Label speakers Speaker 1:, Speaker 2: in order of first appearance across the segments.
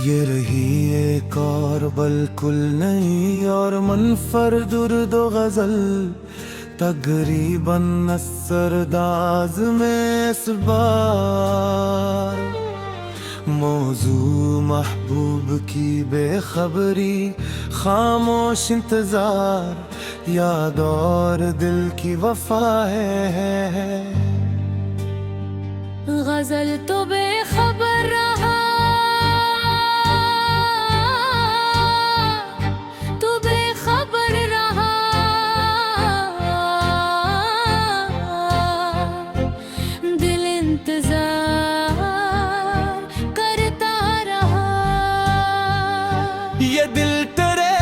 Speaker 1: ये रही एक और बिल्कुल नई और मुनफरद उर्दू गजल, तकरीबन असरदाज में इस बार मौजू महबूब की बेखबरी, खामोश इंतजार, याद और दिल की वफा है।
Speaker 2: गजल तो बेखबर रहा, तू बेखबर रहा, दिल इंतजार करता रहा।
Speaker 1: ये दिल तेरे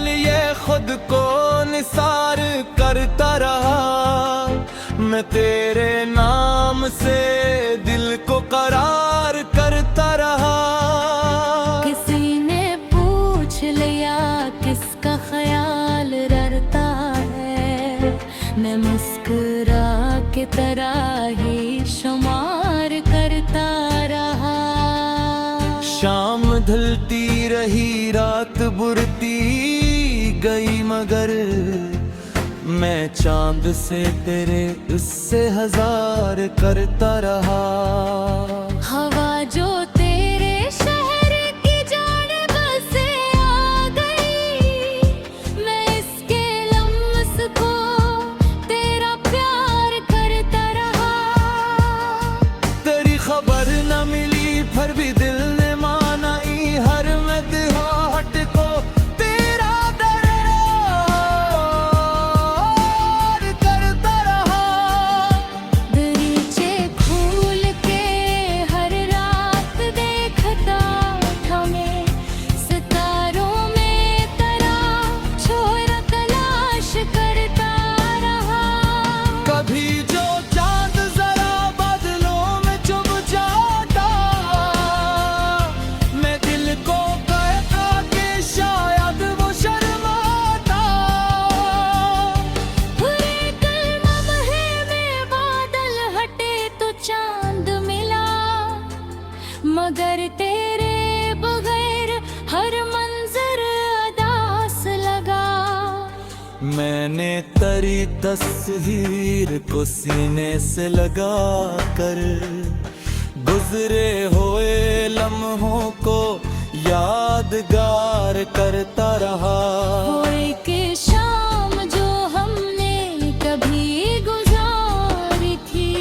Speaker 1: लिए खुद को निसार करता रहा, मैं तेरे नाम से दिल को करार करता रहा।
Speaker 2: किसी ने पूछ लिया किसका ख्याल रहता है, मैं मुस्कुरा के तरह ही शुमार करता रहा।
Speaker 1: शाम ढलती रही, रात बुरती गई, मगर मैं चांद से तेरे उससे हजार करता रहा।
Speaker 2: हवा जो तेरे शहर की जानिब से आ गई, मैं इसके लम्स को तेरा प्यार करता रहा।
Speaker 1: तेरी खबर न मिली फिर भी दिल ने माना, हर मदहोट को तेरा दरबार करता रहा।
Speaker 2: दरीचे खोल के हर रात देखता था मैं, सितारों में तारा छोरा तलाश करता रहा।
Speaker 1: कभी जो चांद जरा बादलों में चुभ जाता, मैं दिल को कहता कि शायद वो शर्माता।
Speaker 2: पूरे कल लम्हे में बादल हटे तो चांद मिला, मगर तेरे बगैर हर मंजर अदास लगा।
Speaker 1: मैंने तेरी तस्वीर को सीने से लगा कर, गुजरे हुए लम्हों को यादगार करता रहा।
Speaker 2: होए कि शाम जो हमने कभी गुजारी थी,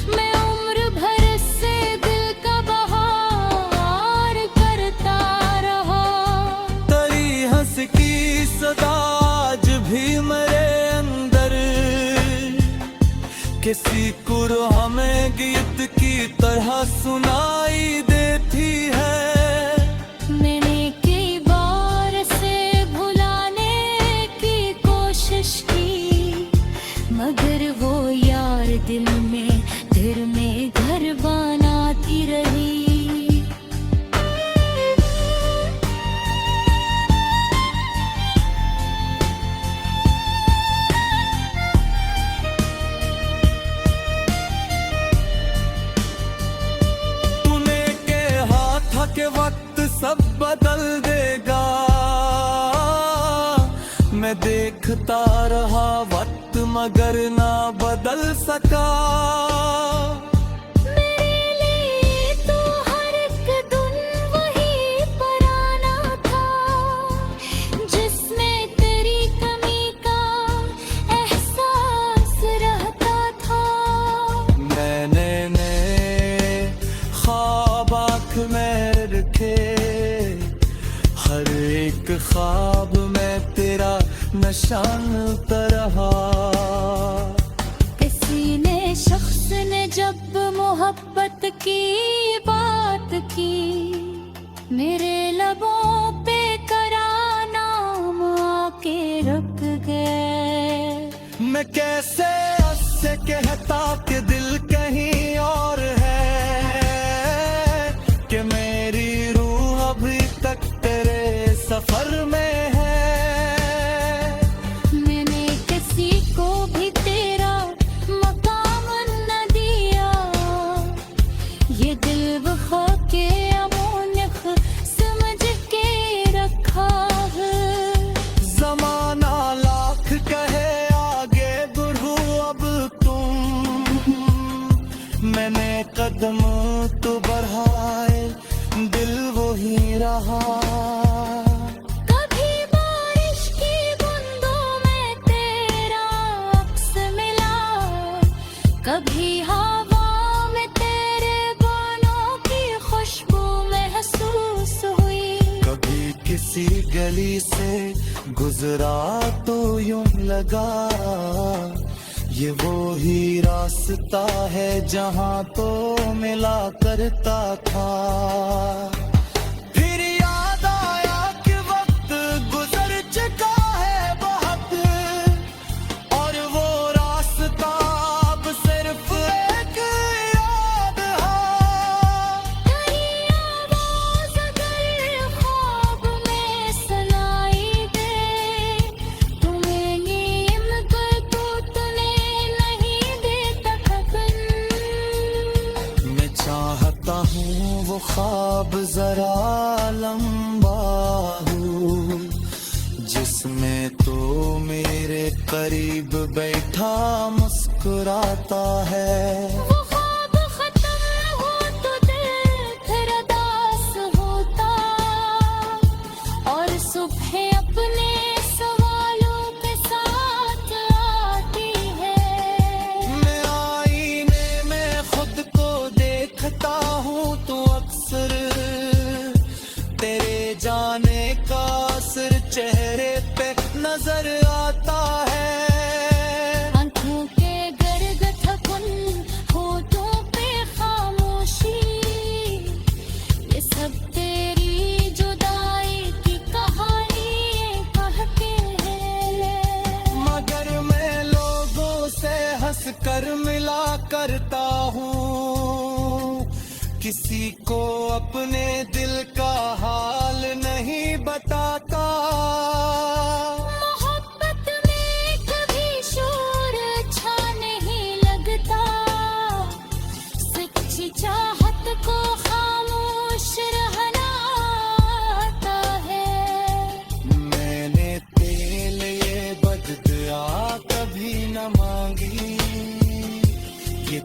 Speaker 2: मैं उम्र भर से दिल का बहार करता रहा।
Speaker 1: तेरी हंस की सदा आज भी मेरे अंदर, किसी कुरहा में गीत की तरह सुनाई देती है।
Speaker 2: मैंने कई बार से भुलाने की कोशिश की, मगर वो यार दिल में घर बनाती रही।
Speaker 1: तूने कहा था कि वक्त सब बदल देगा, मैं देखता रहा वक्त मगर ना बदल सका।
Speaker 2: मेरे लिए तो हर एक दिन वही पुराना था, जिसमें तेरी कमी का एहसास रहता था।
Speaker 1: मैंने ख्वाब आँख में रखे, हर एक ख्वाब में तेरा निशान रहा।
Speaker 2: किसी ने शख्स ने जब मोहब्बत की बात की, मेरे लबों पे करा नाम आके रुक गए।
Speaker 1: मैं कैसे उससे कहता कि दिल कहीं और है, कि मेरी रूह अभी तक तेरे सफर में है।
Speaker 2: मैंने किसी को भी तेरा मकाम न दिया, ये दिल बखा के अमोनख
Speaker 1: कदम तू बढ़ाए दिल वो ही रहा।
Speaker 2: कभी बारिश की बूंदों में तेरा अक्स मिला, कभी हवा में तेरे बालों की खुशबू महसूस हुई।
Speaker 1: कभी किसी गली से गुजरा तो यूं लगा ये वो ही रास्ता है जहां तो मिला करता था। फिर याद आया कि वक्त गुजर चुका है बहुत और वो रास्ता अब सिर्फ एक याद है।
Speaker 2: तेरी आवाज़ अगर ख्वाब में सुनाई दे, तुम्हें नींद कर तूने नहीं देता खबर।
Speaker 1: मैं चाहता हूँ वो ख्वाब जरा लंबा हो जिसमें तो मेरे करीब बैठा मुस्कुराता है।
Speaker 2: वो ख्वाब खत्म हो तो दिल फिर उदास होता और सुबह अपने सवालों के साथ आती है।
Speaker 1: मैं आईने में खुद को देखता हूँ तो अक्सर तेरे जाने का असर चेहरे पे नजर आता है।
Speaker 2: आंखों के गर्द थपन, होठों पे खामोशी, ये सब तेरी जुदाई की कहानी कहते हैं।
Speaker 1: मगर मैं लोगों से हंस कर मिला करता हूँ, किसी को अपने दिल का हाल नहीं बताता।
Speaker 2: मोहब्बत में कभी शोर अच्छा नहीं लगता, सच्ची चाहत को खामोश रहना आता है।
Speaker 1: मैंने तेल ये बददुआ कभी न मांगी, ये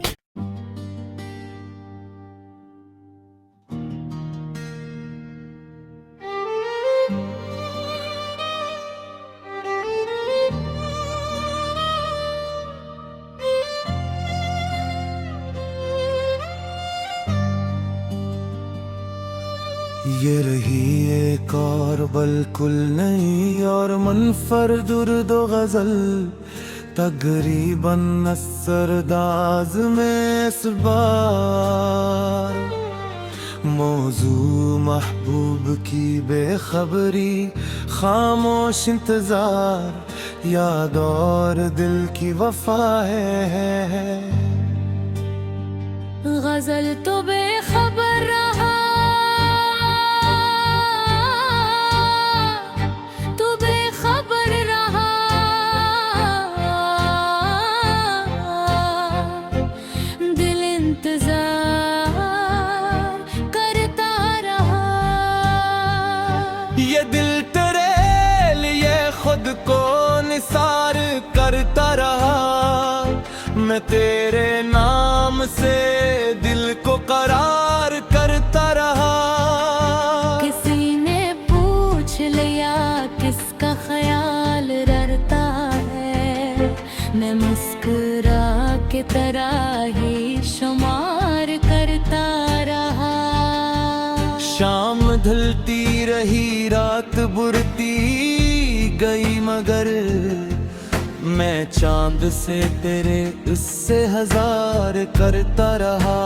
Speaker 1: ये रही एक और बिल्कुल नई और मुनफरद उर्दू गजल, तकरीबन असरदाज में इस बार। मौजू महबूब की बेखबरी, खामोश इंतजार, याद और दिल की वफा है।
Speaker 2: गजल तो बेखबर रहा, तू बेखबर रहा, दिल इंतजार करता रहा।
Speaker 1: ये दिल तेरे लिए खुद को निसार करता रहा, मैं तेरे नाम से दिल को करार करता रहा।
Speaker 2: किसी ने पूछ लिया किसका ख्याल रहता है, मैं मुस्कुरा के तरह ही शुमार करता रहा।
Speaker 1: शाम ढलती रही रात बुरती गई मगर मैं चांद से तेरे उससे हजार करता रहा।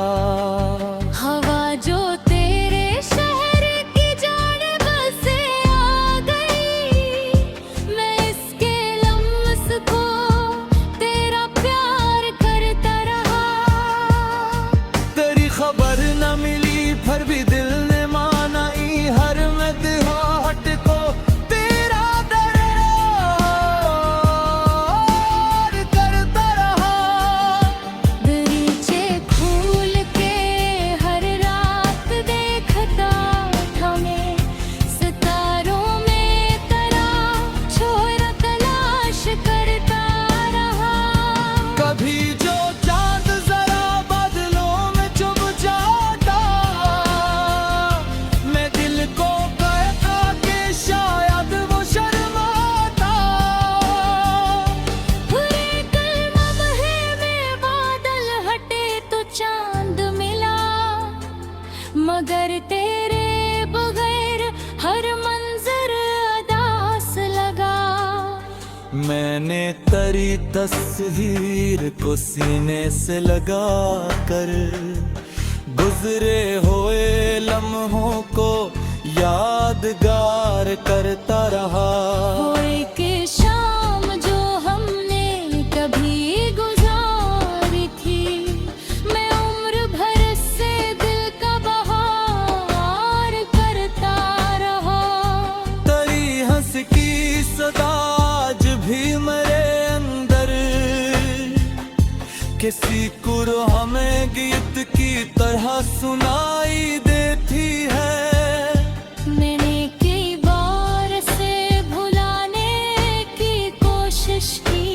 Speaker 2: हवा जो तेरे शहर की जानिब से आ गई, मैं इसके लम्स को तेरा प्यार करता रहा।
Speaker 1: तेरी खबर न मिली फिर भी दिल ने माना ई हर मदहोट को तेरा दरबार करता रहा।
Speaker 2: दरीचे खोल के हर रात देखता था मैं, सितारों में तेरा छोरा तलाश करता रहा।
Speaker 1: कभी जो चांद जरा बादलों में चुभ
Speaker 2: मगर तेरे बगैर हर मंजर अदास लगा।
Speaker 1: मैंने तेरी तस्वीर को सीने से लगा कर गुजरे हुए लम्हों को यादगार करता रहा।
Speaker 2: वो एक शाम जो हमने कभी गुजारी थी, मैं उम्र भर से दिल का बहार करता रहा।
Speaker 1: तेरी हंस की सदा आज भी मेरे अंदर किसी कुर हमें गीत की तरह सुनाई देती है।
Speaker 2: मैंने कई बार से भुलाने की कोशिश की,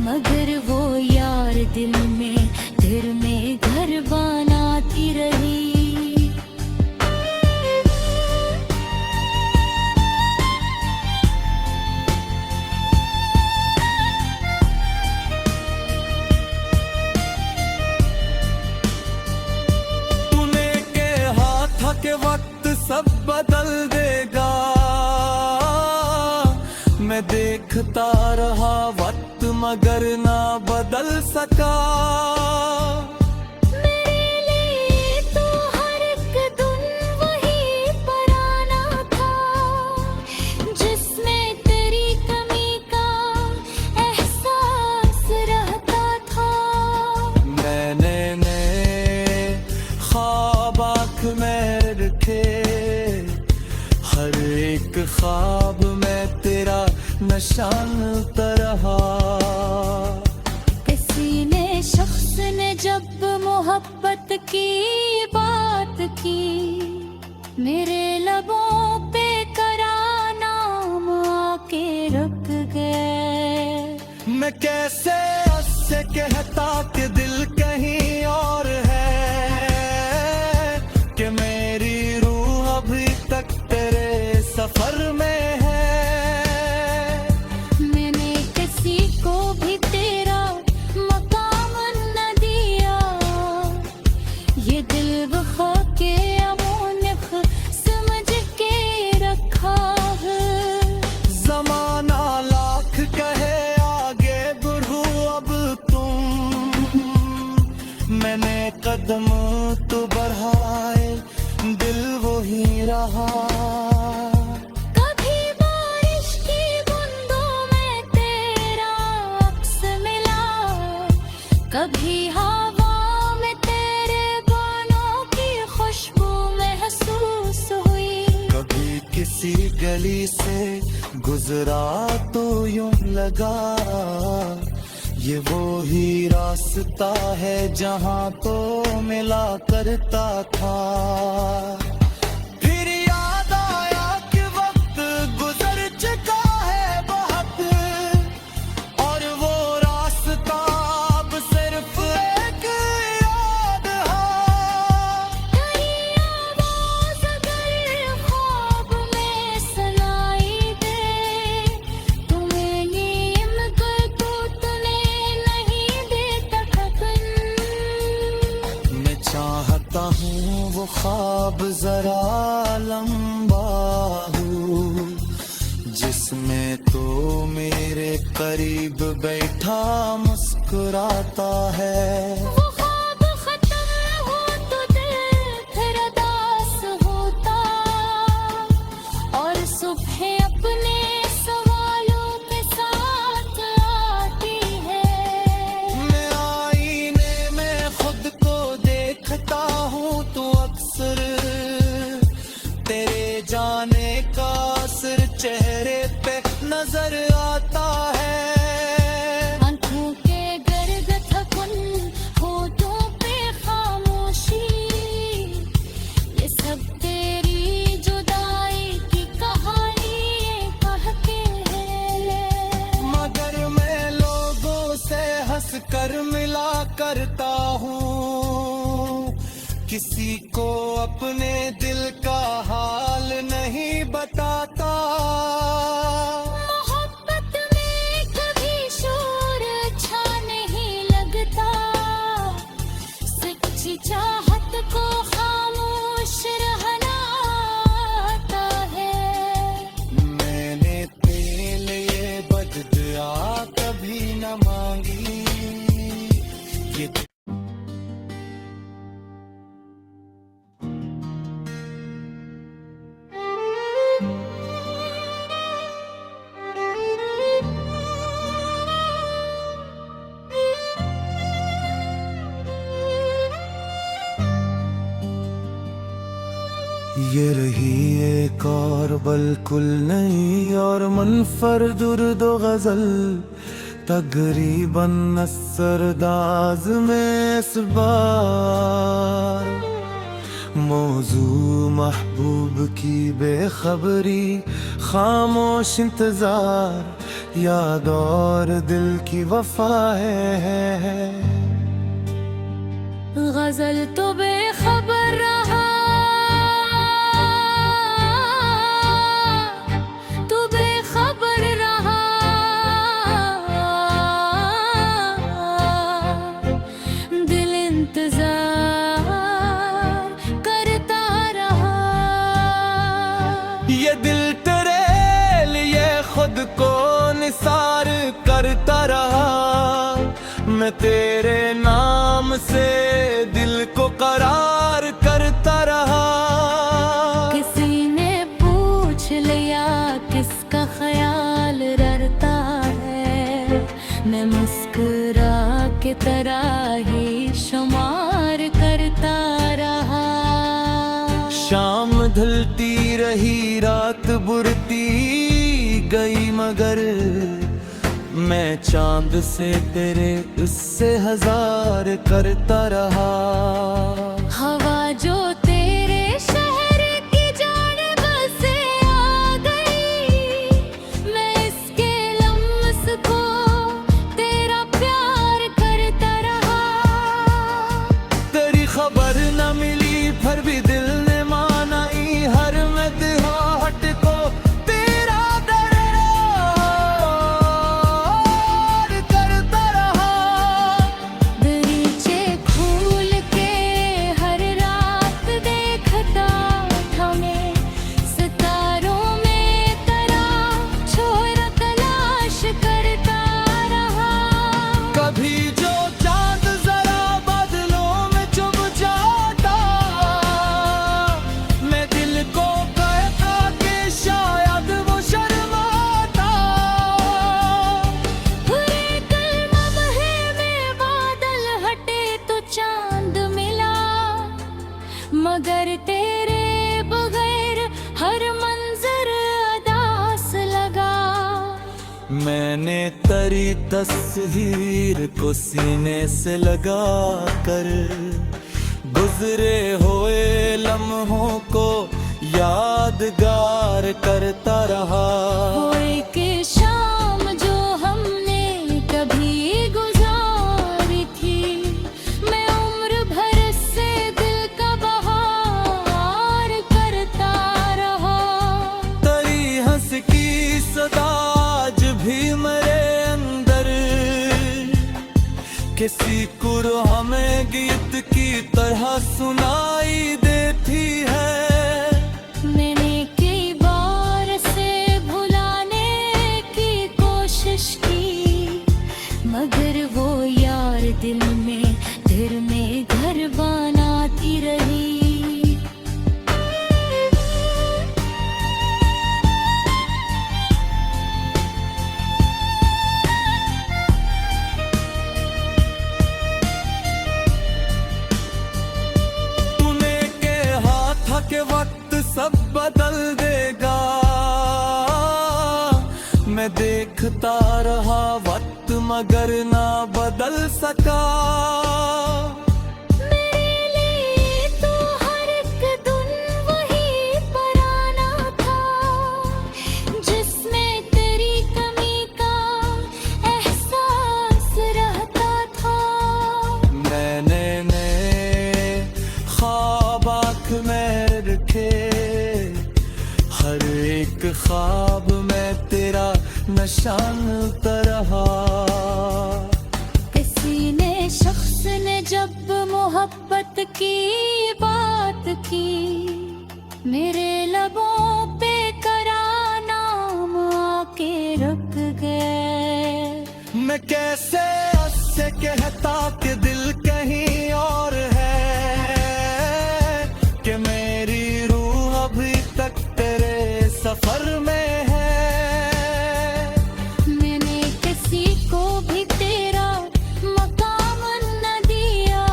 Speaker 2: मगर वो यार दिल में घर बनाती रही।
Speaker 1: के वक्त सब बदल देगा, मैं देखता रहा वक्त मगर ना बदल सका।
Speaker 2: मेरे लिए तो हर एक दिन वही पराना था, जिसमें तेरी कमी का एहसास रहता था।
Speaker 1: मैंने ख्वाब आँख में रखे, हर एक ख्वाब में तेरा निशान रहा।
Speaker 2: किसी ने शख्स ने जब मोहब्बत की बात की, मेरे लबों पे करा नाम आके रुक गए।
Speaker 1: मैं कैसे उससे कहता कि दिल कहीं और है, कि मेरी रूह अभी तक तेरे सफर में है।
Speaker 2: मैंने किसी को भी तेरा मकाम न दिया, ये दिल वफा के अमोनख समझ के रखा है।
Speaker 1: जमाना लाख कहे आगे बढ़ो अब तुम, मैंने कदम तो बढ़ाए दिल वही रहा।
Speaker 2: कभी बारिश की बूंदों में तेरा अक्स मिला, कभी हवा में तेरे बालों की खुशबू महसूस हुई।
Speaker 1: कभी किसी गली से गुजरा तो यूं लगा, ये वो ही रास्ता है जहाँ तो मिला करता था। फिर याद आया कि वक्त गुजर चुका है बहुत, और वो रास्ता अब सिर्फ एक याद है।
Speaker 2: तेरी आवाज़ अगर ख्वाब में सुनाई दे, तुम्हें नीम कर टूटने नहीं देता थकन।
Speaker 1: मैं चाहता हूँ वो ख्वाब जरा लंबा हो, जिसमें तो मेरे करीब बैठा मुस्कुराता है।
Speaker 2: वो ख्वाब खत्म हो तो दिल फिर उदास होता, और सुबह अपने सवालों के साथ आती है।
Speaker 1: मैं आईने में खुद को देखता हूँ तो अक्सर तेरे जाने का असर चेहरे पे नजर आता है।
Speaker 2: आंखों के गर्द थकुन, होठों पे खामोशी, ये सब तेरी जुदाई की कहानी कह के है।
Speaker 1: मगर मैं लोगों से हंस कर मिला करता हूँ, किसी को अपने दिल का हाल नहीं बताता।
Speaker 2: मोहब्बत में कभी शोर अच्छा नहीं लगता, सच्ची चाहत को खामोश
Speaker 1: ये रही एक और बिल्कुल नई और मुनफरद उर्दू गजल, तकरीबन असरदाज में इस बार। मौजू महबूब की बेखबरी, खामोश इंतजार, याद और दिल की वफा है।
Speaker 2: गजल तो बेखबर रहा, तू बेखबर रहा, दिल इंतजार करता रहा।
Speaker 1: ये दिल तेरे लिए खुद को निसार करता रहा, मैं तेरे नाम से दिल को करार करता रहा।
Speaker 2: किसी ने पूछ लिया किसका ख्याल ररता है, मैं मुस्कुरा के तरह ही शुमार करता रहा।
Speaker 1: शाम ढलती रही, रात बुरती गई, मगर मैं चांद से तेरे उससे हजार करता रहा।
Speaker 2: हवा जो तेरे शहर की जानिब से आ गई, मैं इसके लम्स को तेरा प्यार करता रहा।
Speaker 1: तेरी खबर न मिली फिर भी दिल ने माना, हर मदहाट को तेरा
Speaker 2: मगर तेरे बगैर हर मंजर अदास लगा।
Speaker 1: मैंने तेरी तस्वीर को सीने से लगा कर, गुजरे हुए लम्हों को यादगार करता रहा।
Speaker 2: कोई की शाम जो हमने कभी गुजारी थी, मैं उम्र भर से दिल का बहार करता रहा।
Speaker 1: तेरी हंस की सदा आज भी मेरे अंदर, किसी कुर हमें गीत की तरह सुनाई देती है।
Speaker 2: मैंने कई बार से भुलाने की कोशिश की, मगर वो यार दिल में घर बनाती रही।
Speaker 1: के वक्त सब बदल देगा, मैं देखता रहा वक्त मगर ना बदल सका।
Speaker 2: मेरे लिए तो हर एक दिन वही पुराना था, जिसमें तेरी कमी का एहसास रहता था।
Speaker 1: मैंने ख्वाब आँख में रखे, हर एक ख्वाब में तेरा निशान रहा।
Speaker 2: किसी ने शख्स ने जब मोहब्बत की बात की, मेरे लबों पे करा नाम आके रुक गए।
Speaker 1: मैं कैसे उससे कहता कि दिल कहीं और है, कि मेरी रूह अभी तक तेरे सफर में है।
Speaker 2: मैंने किसी को भी तेरा मकाम न दिया,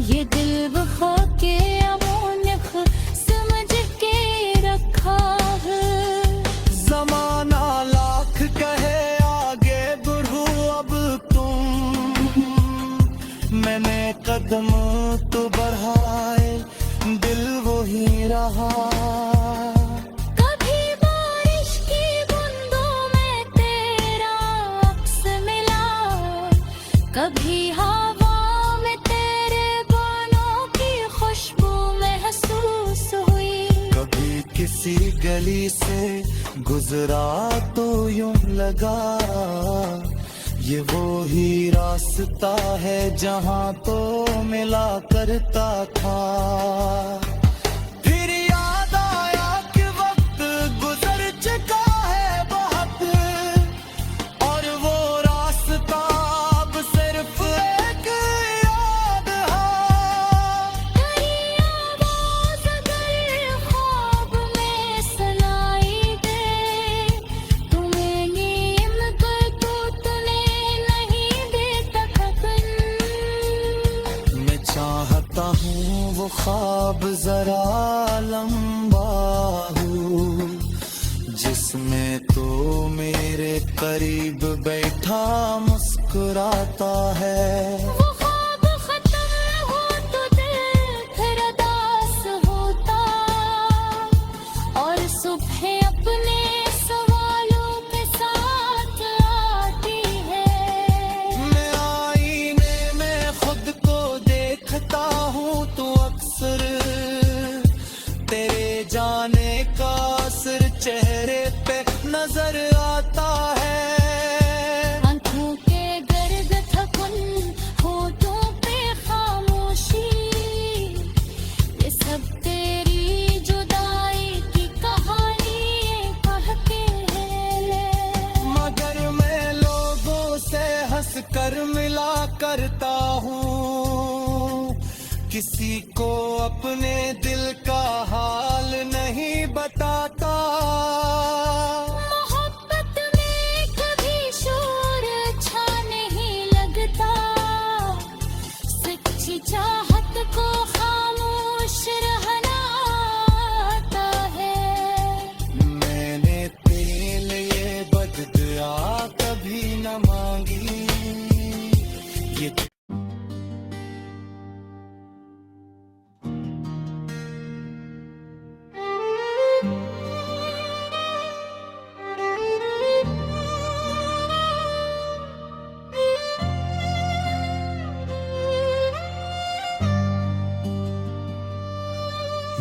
Speaker 2: ये दिल वफा के अमोनिख
Speaker 1: मैंने कदम तो बढ़ाए, दिल वो ही रहा।
Speaker 2: कभी बारिश की बूंदों में तेरा अक्स मिला, कभी हवा में तेरे बालों की खुशबू महसूस हुई।
Speaker 1: कभी किसी गली से गुजरा तो यूं लगा, ये वो ही रास्ता है जहां तो मिला करता था। फिर याद आया कि वक्त गुजर चुका है बहुत, और वो रास्ता अब सिर्फ एक याद है।
Speaker 2: तेरी आवाज़ अगर ख्वाब में सुनाई दे, तुम्हें नीम कर तो तूने नहीं देता खबन।
Speaker 1: मैं चाहता हूँ वो ख्वाब जरा लंबा हो, जिसमें तो मेरे करीब बैठा मुस्कुराता है।
Speaker 2: वो ख्वाब खत्म हो तो दिल फिर उदास होता, और सुबह अपने सवालों के साथ आती है।
Speaker 1: मैं आईने में खुद को देखता हूँ तो अक्सर तेरे जाने का असर चेहरे पे नजर आता है।
Speaker 2: आंखों के गर्द थकन, होठों पे खामोशी, ये सब तेरी जुदाई की कहानी कह के है।
Speaker 1: मगर मैं लोगों से हंस कर मिला करता हूँ, किसी को अपने दिल का हाल नहीं बताता।
Speaker 2: मोहब्बत में कभी शोर अच्छा नहीं लगता, सच्ची चाहत को खामोश रहना आता है।
Speaker 1: मैंने तेल ये बददुआ कभी न मांगी, ये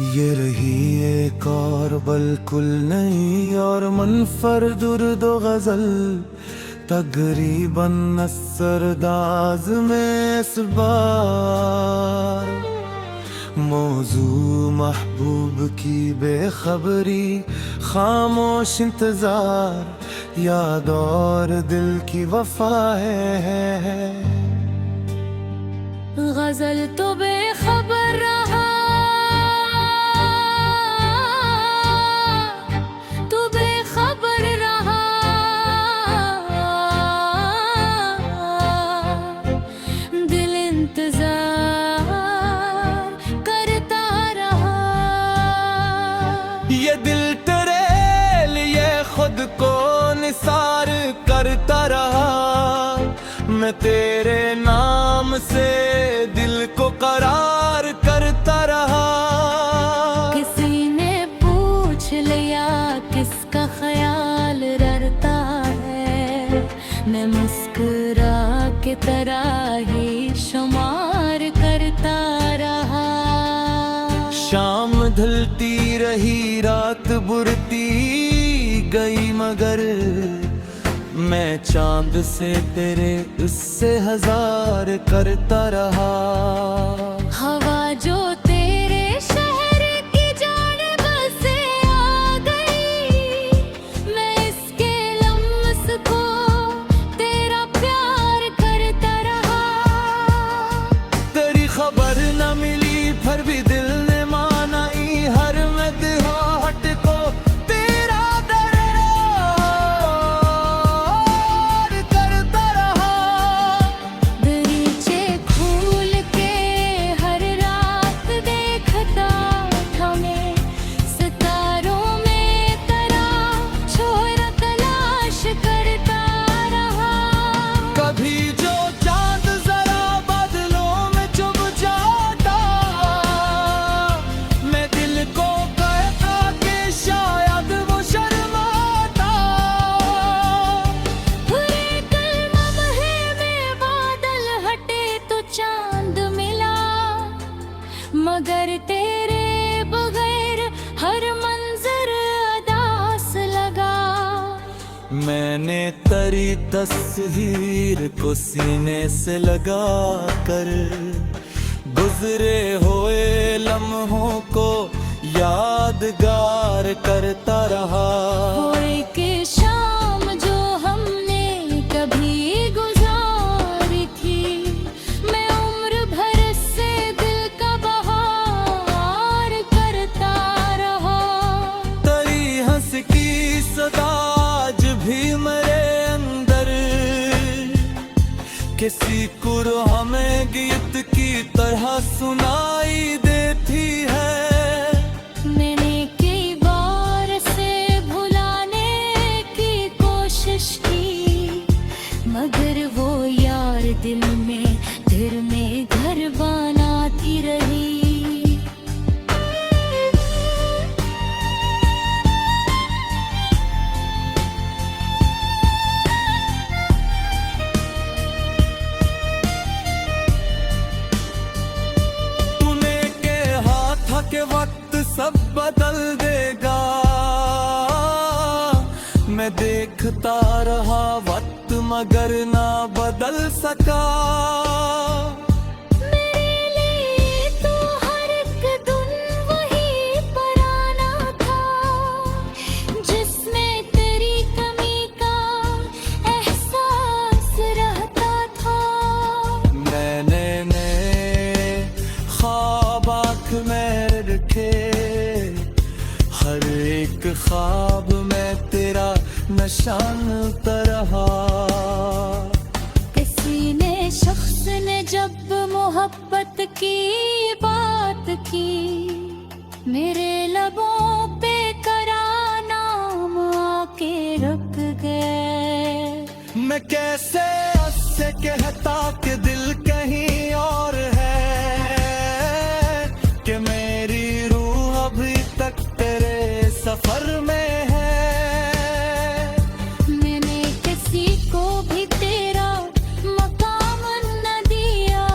Speaker 1: ये रही एक और बिल्कुल नई और मुनफरद उर्दू गजल, तकरीबन असरदाज में इस बार। मौजू महबूब की बेखबरी, खामोश इंतजार, याद और दिल की वफा है।
Speaker 2: गजल तो बेखबर रहा, तू बेखबर रहा, दिल इंतजार करता रहा।
Speaker 1: ये दिल तेरे लिए खुद को निसार करता रहा, मैं तेरे नाम से दिल को करार करता रहा।
Speaker 2: किसी ने पूछ लिया किसका ख्याल रहता है, मैं मुस्कुरा के तरह ही शुमार करता रहा।
Speaker 1: शाम ढलती रही, रात बुरती गई, मगर मैं चांद से तेरे उससे हजार करता रहा।
Speaker 2: हवा जो तेरे शहर की जानिब से आ गई, मैं इसके लम्स को तेरा प्यार करता रहा।
Speaker 1: तेरी खबर न मिली फिर भी दिल ने माना, हर मदहाट को तेरा दरबार करता रहा।
Speaker 2: दरीचे खोल के हर रात देखता था मैं, सितारों में तेरा शोहरा तलाश करता रहा।
Speaker 1: कभी जो चांद जरा बादलों
Speaker 2: मगर तेरे बगैर हर मंजर अदास लगा।
Speaker 1: मैंने तेरी तस्वीर को सीने से लगा कर गुजरे हुए लम्हों को यादगार करता रहा।
Speaker 2: वो एक शाम जो हमने कभी गुजारी थी, मैं उम्र भर से दिल का बहार करता रहा।
Speaker 1: तेरी हंस की सदा आज भी मेरे अंदर किसी कुरहा में गीत की तरह सुनाई देती है।
Speaker 2: मैंने कई बार से भुलाने की कोशिश की, मगर वो यार दिल में घर बनाती रही।
Speaker 1: के वक्त सब बदल देगा, मैं देखता रहा वक्त मगर ना बदल सका।
Speaker 2: मेरे लिए तो हर एक दिन वही पुराना था, जिसमें तेरी कमी का एहसास रहता था।
Speaker 1: मैंने ख्वाब आँख में रखे, हर एक ख्वाब में तेरा निशान रहा।
Speaker 2: किसी ने शख्स ने जब मोहब्बत की बात की, मेरे लबों पे करा नाम आके रुक गए।
Speaker 1: मैं कैसे उससे कहता कि दिल कहीं और है, कि मेरी रूह अभी तक तेरे सफर में है।
Speaker 2: मैंने किसी को भी तेरा मकाम न दिया,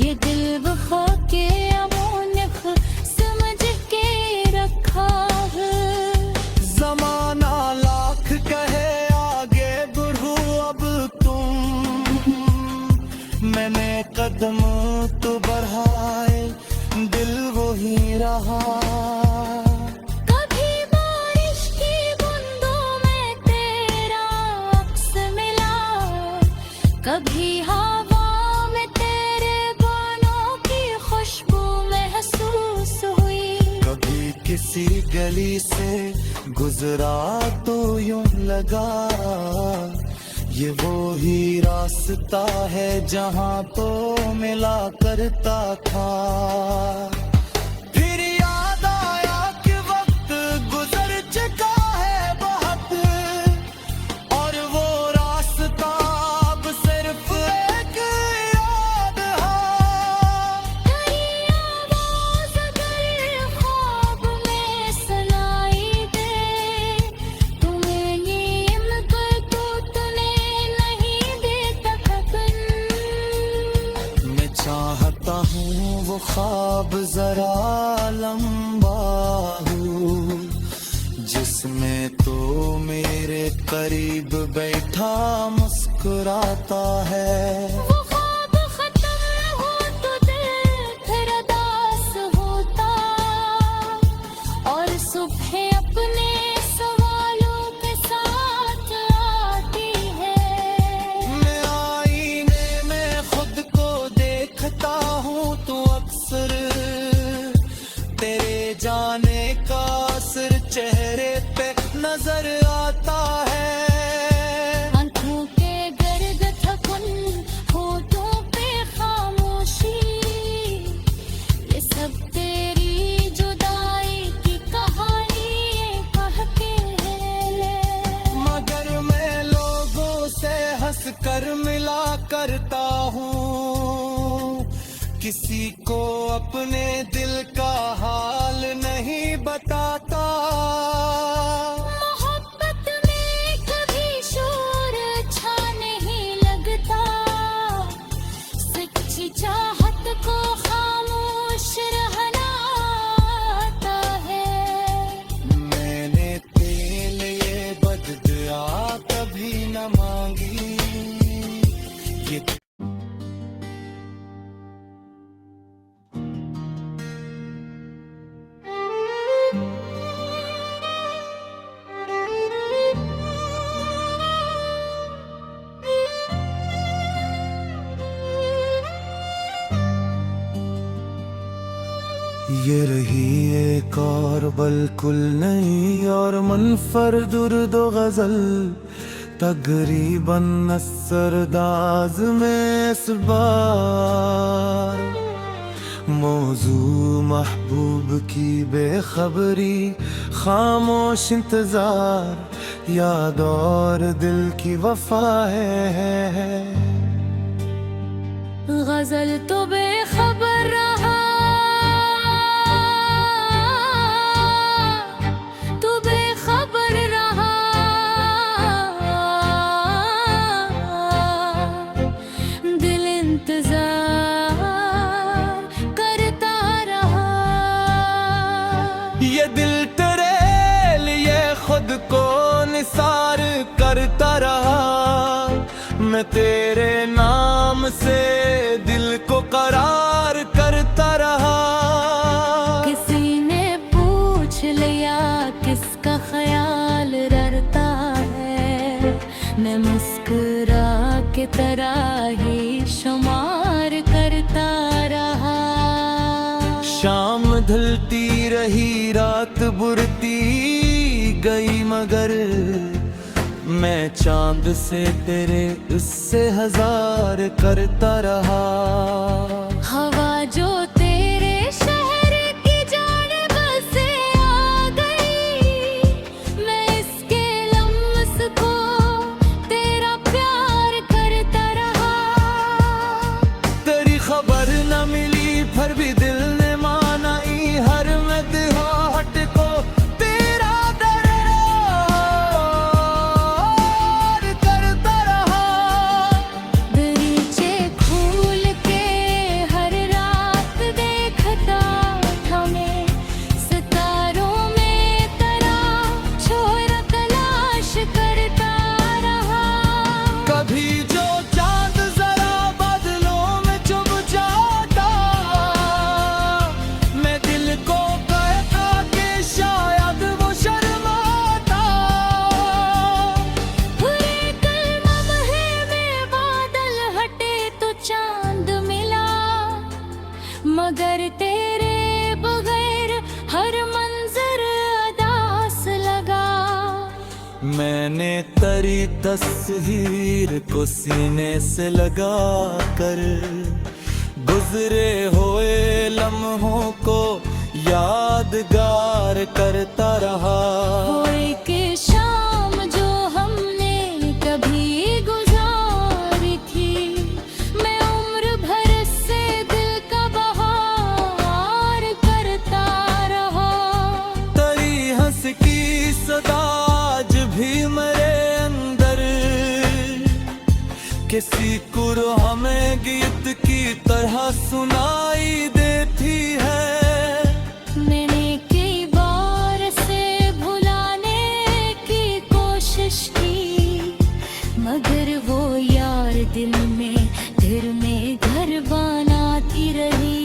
Speaker 2: ये दिल वफा के अमोनख समझ के रखा है।
Speaker 1: जमाना लाख कहे आगे बढ़ो अब तुम, मैंने कदम तो बढ़ाए दिल वही रहा।
Speaker 2: कभी बारिश की बूंदों में तेरा अक्स मिला, कभी हवा में तेरे बालों की खुशबू महसूस हुई।
Speaker 1: कभी किसी गली से गुजरा तो यूं लगा, ये वो ही रास्ता है जहां तो मिला करता था। फिर याद आया कि वक्त गुजर चुका है बहुत, और वो रास्ता अब सिर्फ एक याद है।
Speaker 2: तेरी आवाज़ अगर ख्वाब में सुनाई दे, तुम्हें ये इम्तियाज़ तो तूने नहीं देता कभी।
Speaker 1: मैं चाहता हूँ वो ख्वाब जरा लंबा हो, जिसमें तो मेरे करीब बैठा मुस्कुराता है।
Speaker 2: वो ख्वाब खत्म हो तो दिल फिर उदास होता, और सुबह अपने सवालों के साथ आती है।
Speaker 1: मैं आईने में खुद को देखता हूँ तो अक्सर तेरे जाने का असर चेहरे पे नजर आता है।
Speaker 2: आंखों के गर्द थकन, होठों पे खामोशी, ये सब तेरी जुदाई की कहानी कह के है।
Speaker 1: मगर मैं लोगों से हंस कर मिला करता हूँ, किसी को अपने दिल का हाल नहीं बताता।
Speaker 2: मोहब्बत में कभी शोर अच्छा नहीं लगता, सच्ची चाहत को खामोश
Speaker 1: ये रही एक और बिल्कुल नई और मुनफरद उर्दू गजल, तकरीबन असरदाज में इस बार। मौजू महबूब की बेखबरी, खामोश इंतजार, याद और दिल की वफा है।
Speaker 2: गजल तो बेखबर रहा, तू बेखबर रहा, दिल इंतजार करता रहा।
Speaker 1: ये दिल तेरे लिए खुद को निसार करता रहा, मैं तेरे नाम से दिल को करार करता रहा।
Speaker 2: किसी ने पूछ लिया किसका ख्याल ररता है, मैं मुस्कुरा के तरह ही शुमार करता रहा।
Speaker 1: शाम ढलती रही, रात बुरती गई, मगर मैं चांद से तेरे उससे हजार करता रहा।
Speaker 2: हवा जो तेरे शहर की जानिब से आ गई, मैं इसके लम्स को तेरा प्यार करता रहा।
Speaker 1: तेरी खबर न मिली फिर भी दिल ने माना, हर मदहोट को तेरा दरबार करता रहा।
Speaker 2: दरीचे खोल के हर रात देखता था मैं, सितारों में तेरा छोरा तलाश करता रहा।
Speaker 1: कभी जो चांद जरा बादलों में चुभ जाता, मैं दिल को कहता कि शायद वो शर्माता।
Speaker 2: पूरे कल लम्हे में बादल हटे तो चांद मिला, मगर तेरे बगैर हर मंजर अदास लगा।
Speaker 1: मैंने तेरी तस्वीर को सीने से लगा कर, गुजरे हुए लम्हों को यादगार करता रहा।
Speaker 2: वो एक शाम जो हमने कभी गुजारी थी, मैं उम्र भर से दिल का बहार करता रहा।
Speaker 1: तेरी हंस की सदा आज भी मेरे अंदर, किसी कुर हमें गीत की तरह सुनाई देती है।
Speaker 2: मैंने कई बार से भुलाने की कोशिश की, मगर वो यार दिल में घर बनाती रही।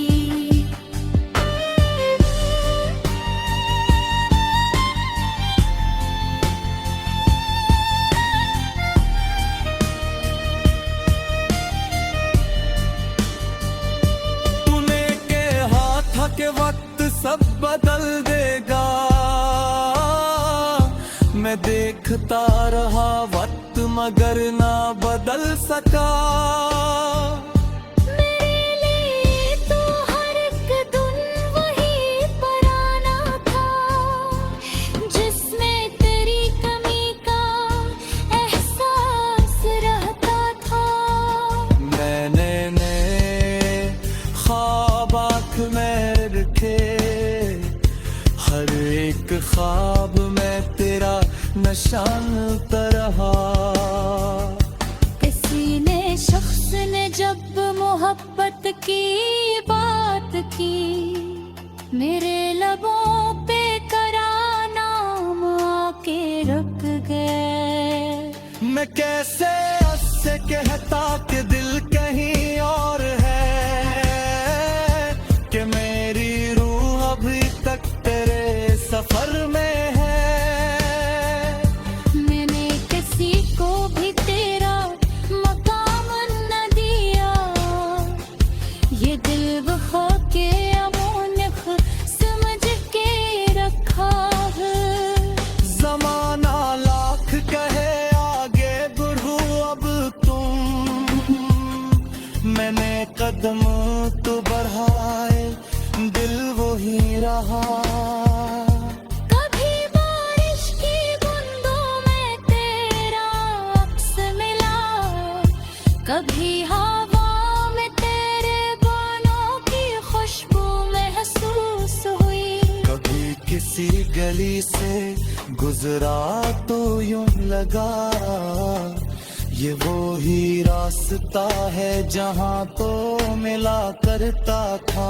Speaker 1: तूने कहा था कि वक्त सब बदल देगा, मैं देखता रहा वक्त मगर ना बदल सका।
Speaker 2: मेरे लिए तो हर एक दिन वही पराना था, जिसमें तेरी कमी का एहसास रहता था।
Speaker 1: मैंने ख्वाब आँख में रखे, हर एक ख्वाब में तेरा निशान रहा।
Speaker 2: किसी ने शख्स ने जब मोहब्बत की बात की, मेरे लबों पे करा नाम आके रुक गए।
Speaker 1: मैं कैसे उससे कहता कि दिल कहीं और है, कि मेरी रूह अभी तक तेरे सफर में है।
Speaker 2: मैंने किसी को भी तेरा मकाम न दिया, ये दिल वफा के अमोनख
Speaker 1: तो बढ़ाए दिल वो ही रहा।
Speaker 2: कभी बारिश की बूंदों में तेरा अक्स मिला, कभी हवा में तेरे बालों की खुशबू महसूस हुई।
Speaker 1: कभी किसी गली से गुजरा तो यूं लगा ये वो ही रास्ता है जहां तो मिला करता था।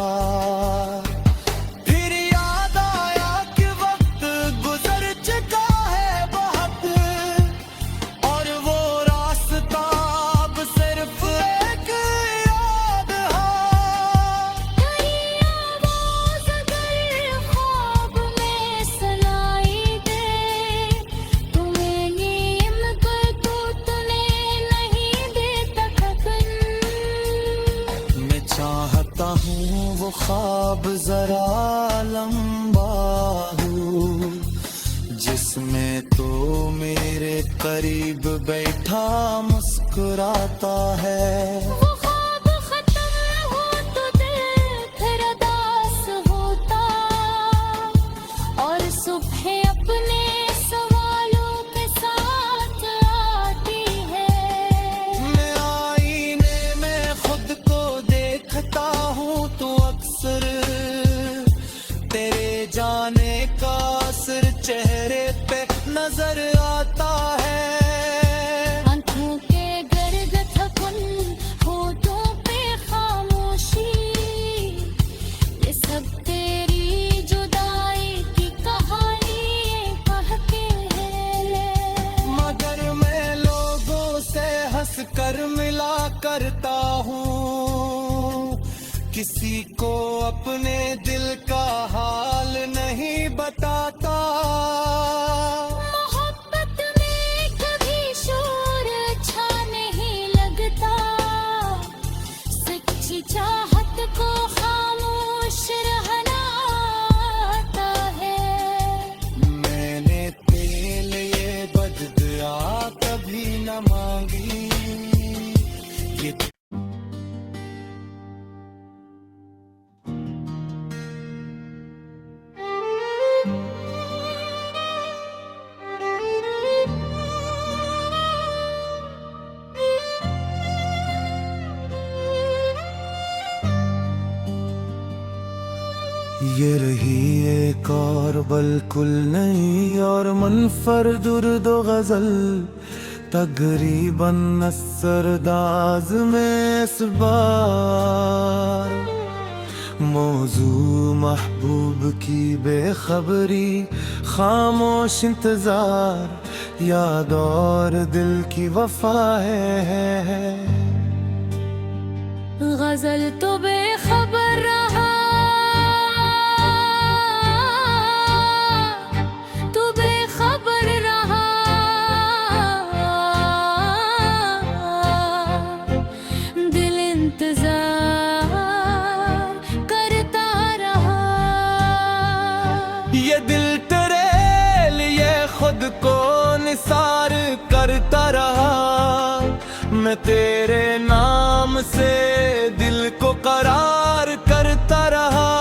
Speaker 1: फिर याद आया कि वक्त गुजर चुका है बहुत, और वो रास्ता अब सिर्फ एक याद है।
Speaker 2: तेरी आवाज़ अगर ख्वाब में सुनाई दे, तुम्हें नीम कर तो तूने नहीं देता थकन।
Speaker 1: मैं चाहता हूँ वो ख्वाब जरा लंबा हो, जिसमें तो मेरे करीब बैठा मुस्कुराता है।
Speaker 2: वो ख्वाब खत्म हो तो दिल फिर उदास होता, और सुबह अपने सवालों के साथ आती है।
Speaker 1: मैं आईने में खुद को देखता हूँ तो अक्सर तेरे जाने का असर चेहरे पे नजर आता है।
Speaker 2: आंखों के गर्द थकन, होठों पे खामोशी, ये सब तेरी जुदाई की कहानी कह के है।
Speaker 1: मगर मैं लोगों से हंस कर मिला करता हूँ, किसी को अपने दिल का हाल नहीं बताता।
Speaker 2: मोहब्बत में कभी शोर अच्छा नहीं लगता, सच्ची चाहत को खामोश रहना आता है।
Speaker 1: मैंने तेल ये बददुआ कभी न मांगी, ये ये रही एक और बिल्कुल नई और मुनफरद उर्दू गजल, तकरीबन असरदाज में इस बार। मौजू महबूब की बेखबरी, खामोश इंतजार, याद और दिल की वफा है।
Speaker 2: गजल तो बेखबर रहा, तू बेखबर रहा, दिल इंतजार करता रहा।
Speaker 1: ये दिल तेरे लिए खुद को निसार करता रहा, मैं तेरे नाम से दिल को करार करता रहा।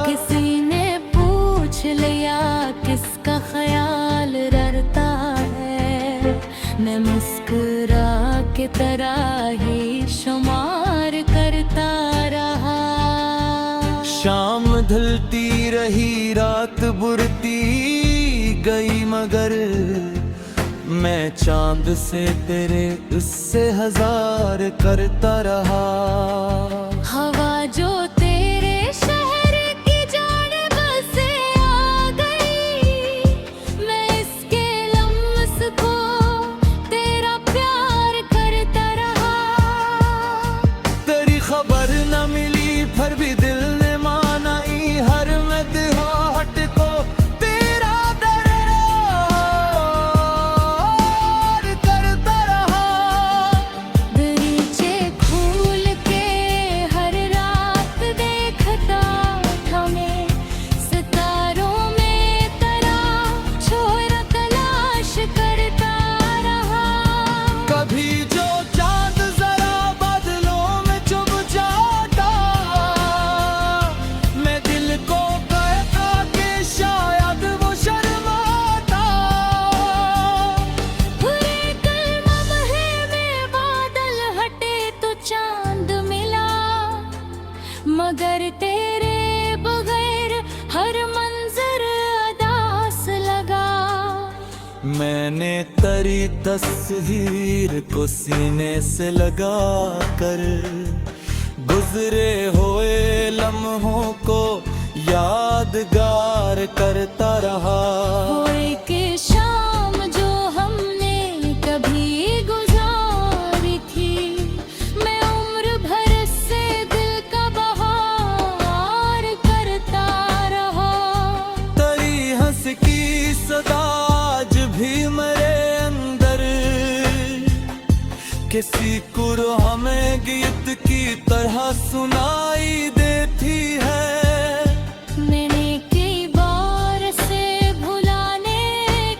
Speaker 2: किसी ने पूछ लिया किसका ख्याल रहता है, मैं मुस्कुरा के तरह ही शुमार करता रहा।
Speaker 1: शाम ढलती रही, रात बुरती गई, मगर मैं चांद से तेरे उससे हजार करता रहा।
Speaker 2: हवा जो तेरे शहर की जानिब से आ गई, मैं इसके लम्स को तेरा प्यार करता रहा।
Speaker 1: तेरी खबर न मिली फिर भी दिल ने माना, हर मदहोट को तेरा दरबार करता रहा।
Speaker 2: दरीचे खोल के हर रात देखता था मैं, सितारों में तारा छोरा तलाश करता रहा।
Speaker 1: कभी जो चांद जरा बादलों में चुभ जाए,
Speaker 2: मगर तेरे बगैर हर मंजर अदास लगा।
Speaker 1: मैंने तेरी तस्वीर को सीने से लगा कर गुजरे हुए लम्हों को यादगार करता रहा।
Speaker 2: कोई के शाम जो हमने कभी गुजारी थी, मैं उम्र भर से दिल का बहार करता रहा।
Speaker 1: तेरी हंस की सदा आज भी मेरे अंदर किसी कुर हमें गीत की तरह सुनाई देती है।
Speaker 2: मैंने कई बार से भुलाने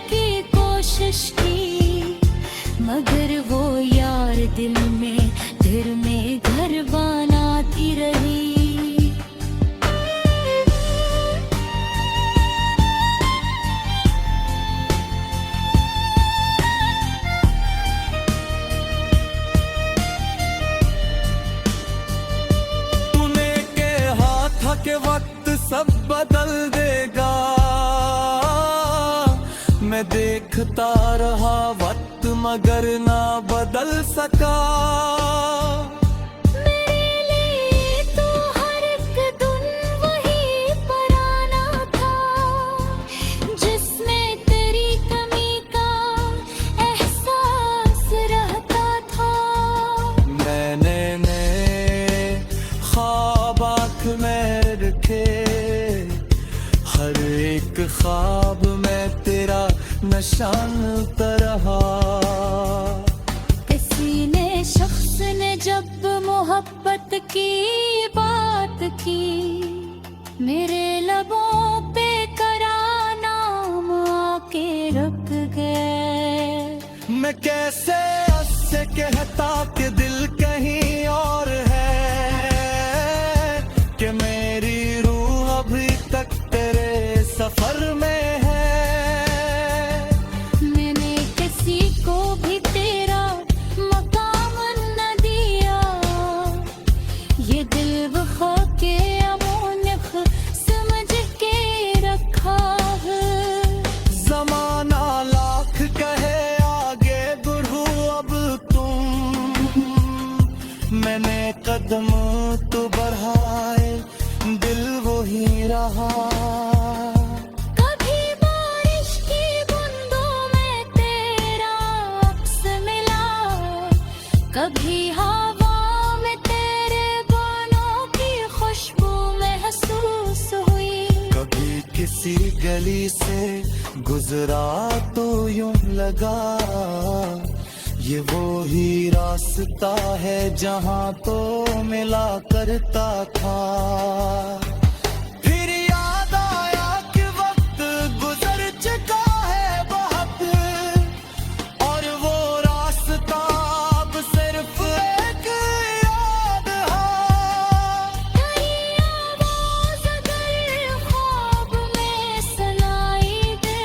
Speaker 2: की कोशिश की, मगर वो यार दिल में घर बनाती रही।
Speaker 1: के वक्त सब बदल देगा, मैं देखता रहा वक्त मगर ना बदल सका।
Speaker 2: मेरे लिए तो हर एक दिन वही पुराना था, जिसमें तेरी कमी का एहसास रहता था।
Speaker 1: मैंने ख्वाब आँख में रखे, हर एक ख्वाब में तेरा निशान रहा।
Speaker 2: किसी ने शख्स ने जब मोहब्बत की बात की, मेरे लबों पे करा नाम आके रुक गए।
Speaker 1: मैं कैसे उससे कहता कि दिल कहीं और है, कि मेरी रूह अभी तक तेरे सफर में है।
Speaker 2: मैंने किसी को भी तेरा मकाम न दिया, ये दिल वफा के अमोनख समझ के रखा है।
Speaker 1: जमाना लाख कहे आगे बढ़ो अब तुम, मैंने कदम तो बढ़ाए दिल वही रहा।
Speaker 2: कभी बारिश की बूंदों में तेरा अक्स मिला, कभी हवा में तेरे बालों की खुशबू महसूस हुई।
Speaker 1: कभी किसी गली से गुजरा तो यूं लगा, ये वो ही रास्ता है जहां तो मिला करता था। फिर याद आया कि वक्त गुजर चुका है बहुत, और वो रास्ता अब सिर्फ एक याद है।
Speaker 2: तेरी आवाज़ अगर ख्वाब में सुनाई दे,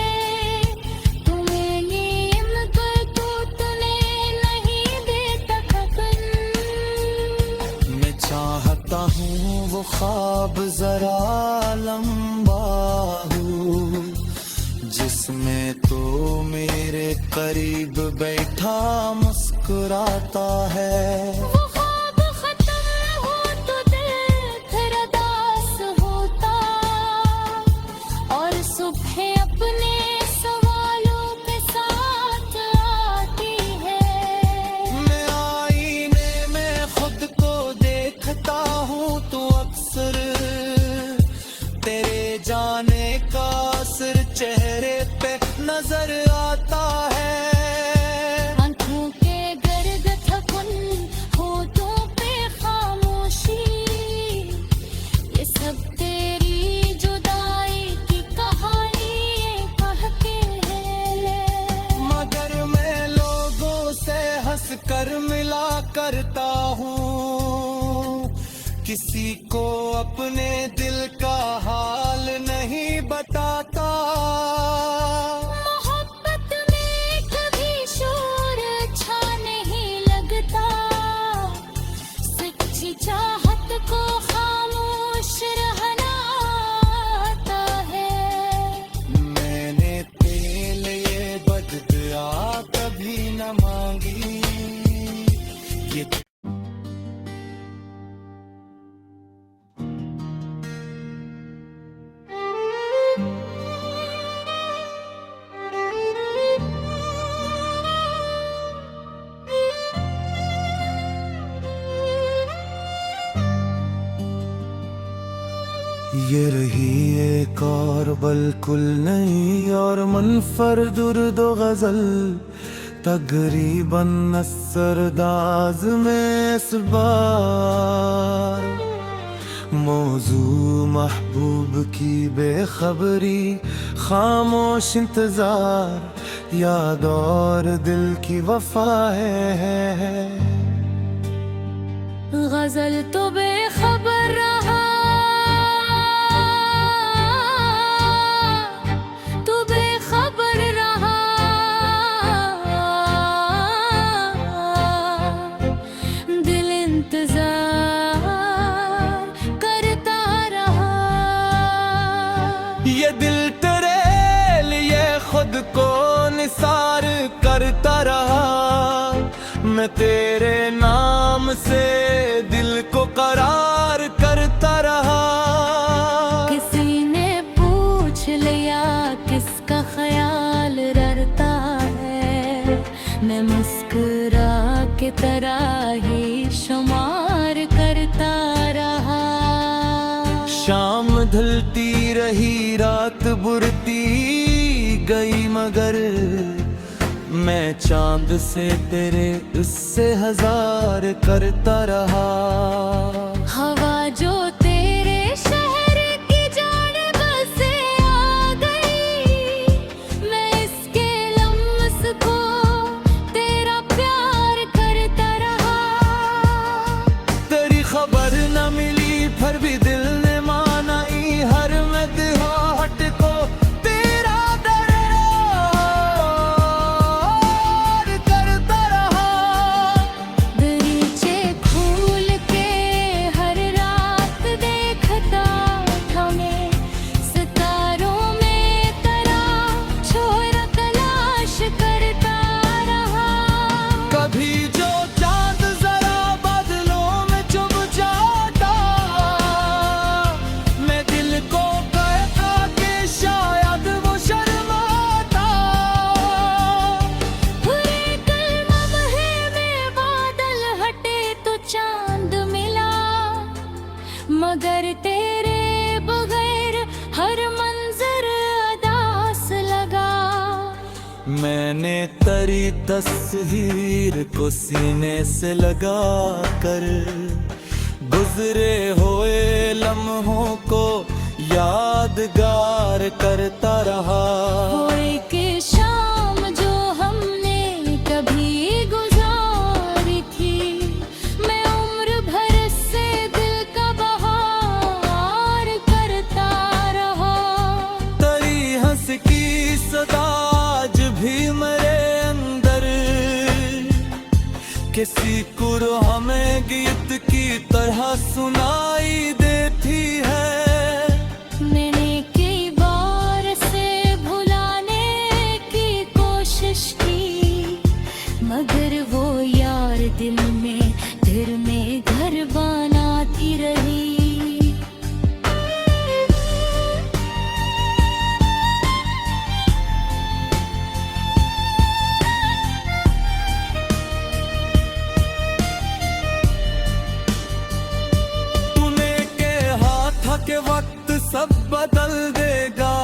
Speaker 2: तुम्हें नीम कर तूने नहीं देता खबर।
Speaker 1: मैं चाहता हूँ वो ख्वाब जरा लंबा हो, जिसमें तो मेरे करीब बैठा मुस्कुराता है।
Speaker 2: वो ख्वाब खत्म हो तो दिल फिर उदास होता, और सुबह अपने सवालों के साथ आती है।
Speaker 1: मैं आईने में खुद को देखता हूँ तो अक्सर तेरे जाने का असर चेहरे पे नजर आता है।
Speaker 2: आंखों के गर्द थकन होठों पे खामोशी, ये सब तेरी जुदाई की कहानी कह के है।
Speaker 1: मगर मैं लोगों से हंस कर मिला करता हूँ, किसी को अपने दिल का हाल नहीं बताता।
Speaker 2: मोहब्बत में कभी शोर अच्छा नहीं लगता, सच्ची चाहत को खामोश
Speaker 1: ये रही एक और बिल्कुल नई और मुनफरद उर्दू गजल, तकरीबन असरदाज में इस बार। मौजू महबूब की बेखबरी, खामोश इंतजार, याद और दिल की वफा है।
Speaker 2: गजल तो बेखबर रहा, तू बेखबर रहा, दिल इंतजार करता रहा।
Speaker 1: ये दिल तेरे लिए खुद को निसार करता रहा, मैं तेरे नाम से दिल को करार करता रहा।
Speaker 2: किसी ने पूछ लिया किसका ख्याल ररता है, मैं मुस्कुरा के तरह ही शुमार करता रहा।
Speaker 1: शाम ढलती रही, रात बुरती गई, मगर मैं चांद से तेरे उससे हजार करता रहा।
Speaker 2: हवा जो तेरे शहर की जानिब से आ गई, मैं इसके लम्स को तेरा प्यार करता रहा।
Speaker 1: तेरी खबर न मिली फिर भी दिल ने माना, हर मदहोट को तेरा दरबार करता रहा।
Speaker 2: दरीचे खोल के हर रात देखता था मैं, सितारों में तारा छोरा तलाश करता रहा।
Speaker 1: कभी जो चांद जरा बादलों में चुभ जाता, मैं दिल को कहता कि शायद वो शर्माता।
Speaker 2: पूरे कलमहे में बादल हटे तो चांद मिला, मगर तेरे बगैर हर मंजर अदास लगा।
Speaker 1: मैंने तेरी तस्वीर को सीने से लगा कर, गुजरे हुए लम्हों को यादगार करता रहा।
Speaker 2: होए कि शाम जो हमने कभी गुजारी थी, मैं उम्र भर से दिल का बहार करता रहा।
Speaker 1: तेरी हंस की सदा आज भी मेरे अंदर, किसी को हमें गीत की तरह सुनाई देती है।
Speaker 2: मैंने कई बार से भुलाने की कोशिश की, मगर वो यार दिल में घर बनाती रही।
Speaker 1: तूने के हाथ के वक्त सब बदल देगा,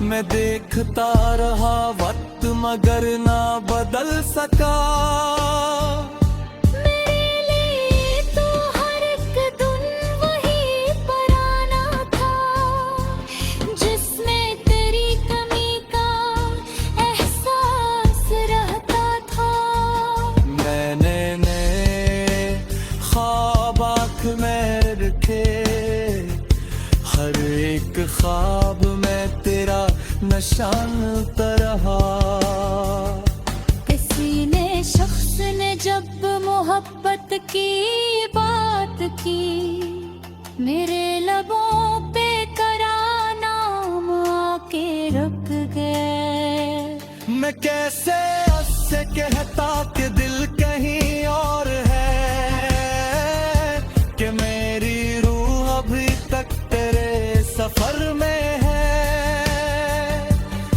Speaker 1: मैं देखता रहा वक्त मगर ना बदल सका।
Speaker 2: मेरे लिए तो हर एक दिन वही पुराना था, जिसमें तेरी कमी का एहसास रहता था।
Speaker 1: मैंने ख्वाब आँख में रखे, हर एक ख्वाब में तेरा निशान रहा।
Speaker 2: किसी ने शख्स ने जब मोहब्बत की बात की, मेरे लबों पे करा नाम आके रुक गए।
Speaker 1: मैं कैसे उससे कहता कि दिल कहीं और है, कि मेरी रूह अभी तक तेरे सफर में है।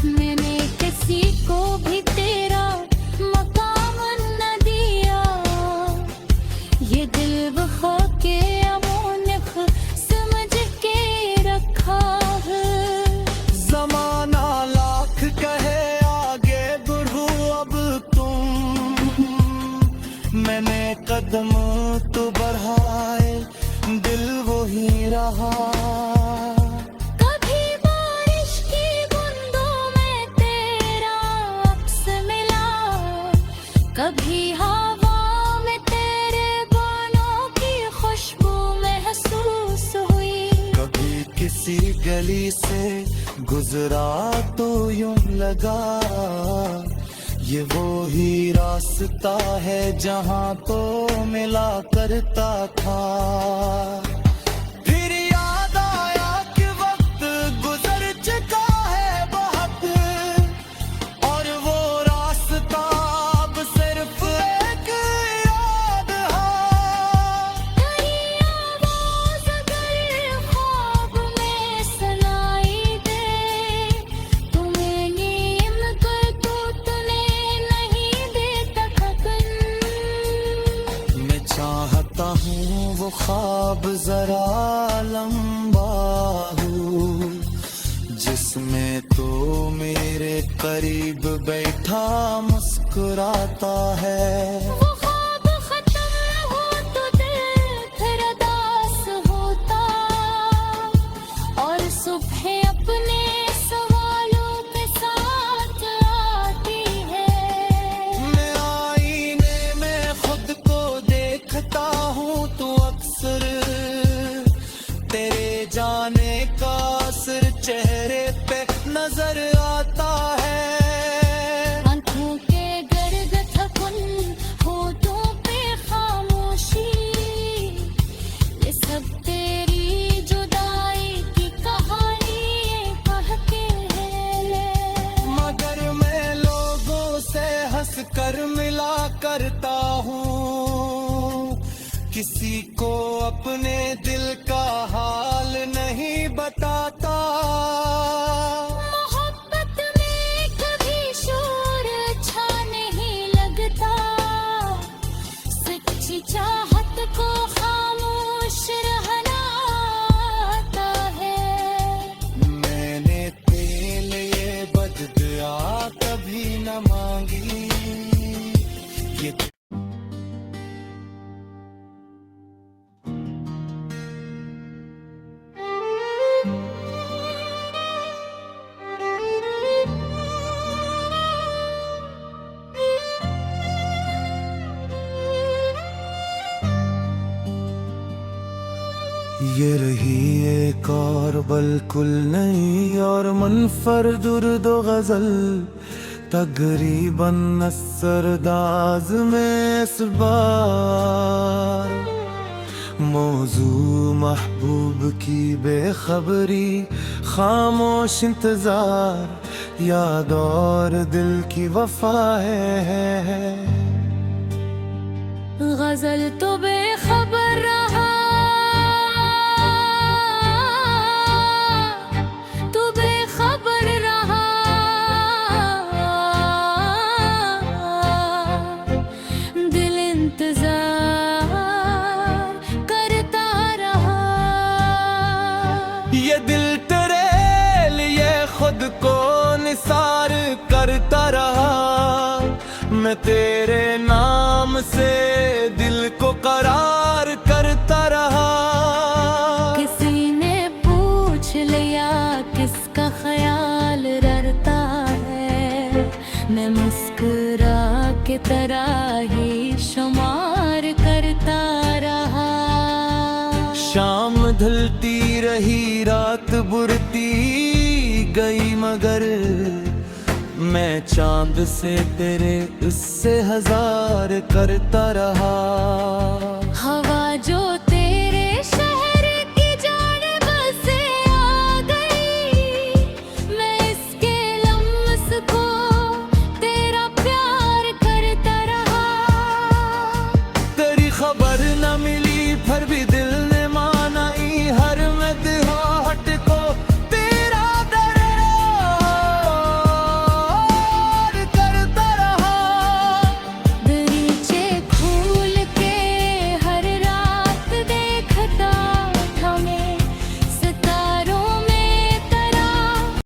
Speaker 2: मैंने किसी को भी तेरा मकाम न दिया, ये दिल वफा के अमोनिक
Speaker 1: रहा।
Speaker 2: कभी बारिश की बूंदों में तेरा अक्स मिला, कभी हवा में तेरे बालों की खुशबू महसूस हुई।
Speaker 1: कभी किसी गली से गुजरा तो यूं लगा ये वो ही रास्ता है जहां तो मिला करता था। फिर याद आया कि वक्त गुजर चुका है बहुत, और वो रास्ता अब सिर्फ एक याद है।
Speaker 2: तेरी आवाज़ अगर ख्वाब में सुनाई दे, तुम्हें नीम कर तो तूने नहीं देता खबन।
Speaker 1: मैं चाहता हूँ वो ख्वाब जरा लंबा हो, जिसमें तो मेरे करीब बैठा मुस्कुराता है।
Speaker 2: वो ख्वाब खत्म हो तो दिल फिर उदास होता, और सुबह अपने सवालों के साथ आती है।
Speaker 1: मैं आईने में खुद को देखता हूँ तो अक्सर तेरे जाने का असर चेहरे पे नजर आता है।
Speaker 2: आंखों के गर्द थकुन, होठों पे खामोशी, ये सब तेरी जुदाई की कहानी कहते हैं।
Speaker 1: मगर मैं लोगों से हंस कर मिला करता हूँ, किसी को अपने दिल का हाल नहीं बताता।
Speaker 2: मोहब्बत में कभी शोर अच्छा नहीं लगता, सच्ची चाहत को खामोश रहना आता है।
Speaker 1: मैंने तेल ये बददुआ कभी न मांगी, ये ये रही एक और बिल्कुल नई और मुनफरद उर्दू गजल, तकरीबन असरदाज में इस बार। मौजू महबूब की बेखबरी, खामोश इंतजार, याद और दिल की वफा है।
Speaker 2: गजल तो बेखबर रहा, तू बेखबर रहा, दिल इंतजार करता रहा।
Speaker 1: ये दिल तेरे लिए खुद को निसार करता रहा, मैं तेरे नाम से दिल को करार करता रहा।
Speaker 2: किसी ने पूछ लिया किसका ख्याल ररता है, मैं मुस्कुरा के तरह ही शुमार करता रहा।
Speaker 1: शाम ढलती रही, रात बुरती गई, मगर मैं चांद से तेरे उससे हजार करता रहा।
Speaker 2: हवा जो